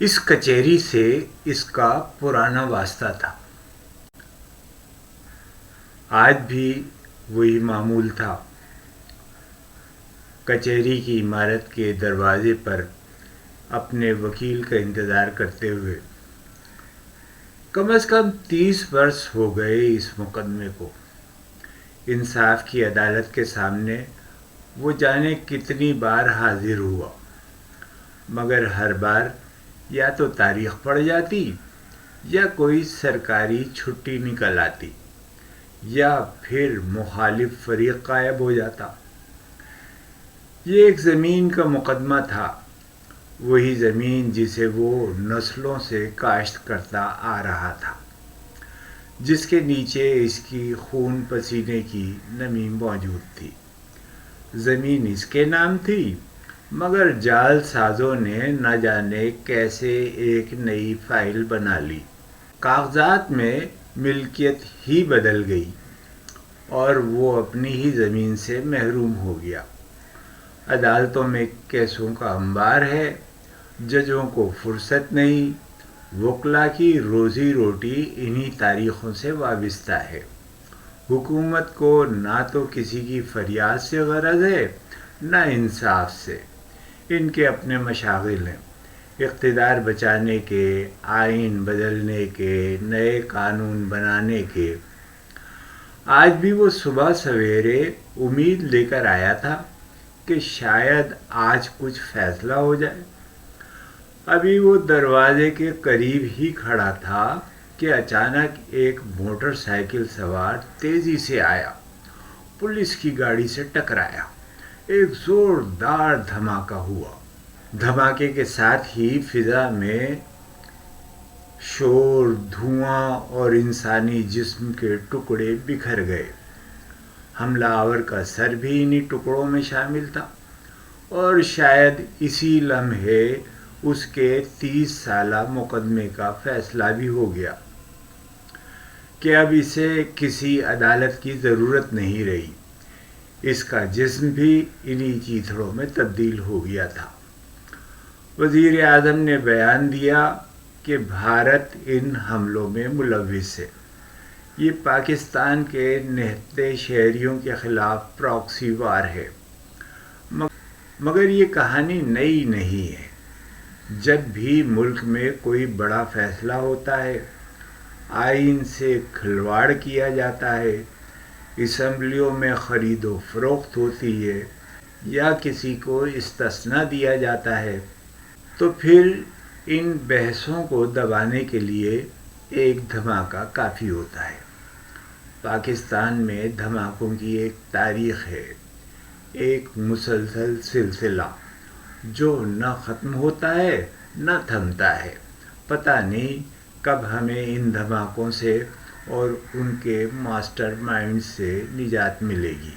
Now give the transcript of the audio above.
اس کچہری سے اس کا پرانا واسطہ تھا۔ آج بھی وہی معمول تھا۔ کچہری کی عمارت کے دروازے پر اپنے وکیل کا انتظار کرتے ہوئے کم از کم 30 برس ہو گئے اس مقدمے کو۔ انصاف کی عدالت کے سامنے وہ جانے کتنی بار حاضر ہوا، مگر ہر بار یا تو تاریخ پڑ جاتی یا کوئی سرکاری چھٹی نکل آتی یا پھر مخالف فریق غائب ہو جاتا۔ یہ ایک زمین کا مقدمہ تھا، وہی زمین جسے وہ نسلوں سے کاشت کرتا آ رہا تھا، جس کے نیچے اس کی خون پسینے کی نمی موجود تھی۔ زمین اس کے نام تھی، مگر جعل سازوں نے نہ جانے کیسے ایک نئی فائل بنا لی۔ کاغذات میں ملکیت ہی بدل گئی اور وہ اپنی ہی زمین سے محروم ہو گیا۔ عدالتوں میں کیسوں کا انبار ہے، ججوں کو فرصت نہیں، وکلا کی روزی روٹی انہی تاریخوں سے وابستہ ہے۔ حکومت کو نہ تو کسی کی فریاد سے غرض ہے نہ انصاف سے، ان کے اپنے مشاغل ہیں، اقتدار بچانے کے، آئین بدلنے کے، نئے قانون بنانے کے۔ آج بھی وہ صبح سویرے امید لے کر آیا تھا کہ شاید آج کچھ فیصلہ ہو جائے۔ ابھی وہ دروازے کے قریب ہی کھڑا تھا کہ اچانک ایک موٹر سائیکل سوار تیزی سے آیا، پولیس کی گاڑی سے ٹکرایا۔ ایک زوردار دھماکہ ہوا۔ دھماکے کے ساتھ ہی فضا میں شور، دھواں اور انسانی جسم کے ٹکڑے بکھر گئے۔ حملہ آور کا سر بھی انہی ٹکڑوں میں شامل تھا، اور شاید اسی لمحے اس کے 30 سالہ مقدمے کا فیصلہ بھی ہو گیا کہ اب اسے کسی عدالت کی ضرورت نہیں رہی۔ اس کا جسم بھی انہی چیتھڑوں میں تبدیل ہو گیا تھا۔ وزیر اعظم نے بیان دیا کہ بھارت ان حملوں میں ملوث ہے۔ یہ پاکستان کے نہتے شہریوں کے خلاف پراکسی وار ہے۔ مگر یہ کہانی نئی نہیں ہے۔ جب بھی ملک میں کوئی بڑا فیصلہ ہوتا ہے، آئین سے کھلواڑ کیا جاتا ہے، اسمبلیوں میں خرید و فروخت ہوتی ہے یا کسی کو استثناء دیا جاتا ہے، تو پھر ان بحثوں کو دبانے کے لیے ایک دھماکہ کافی ہوتا ہے۔ پاکستان میں دھماکوں کی ایک تاریخ ہے، ایک مسلسل سلسلہ جو نہ ختم ہوتا ہے نہ تھمتا ہے۔ پتہ نہیں کب ہمیں ان دھماکوں سے اور ان کے ماسٹر مائنڈ سے نجات ملے گی۔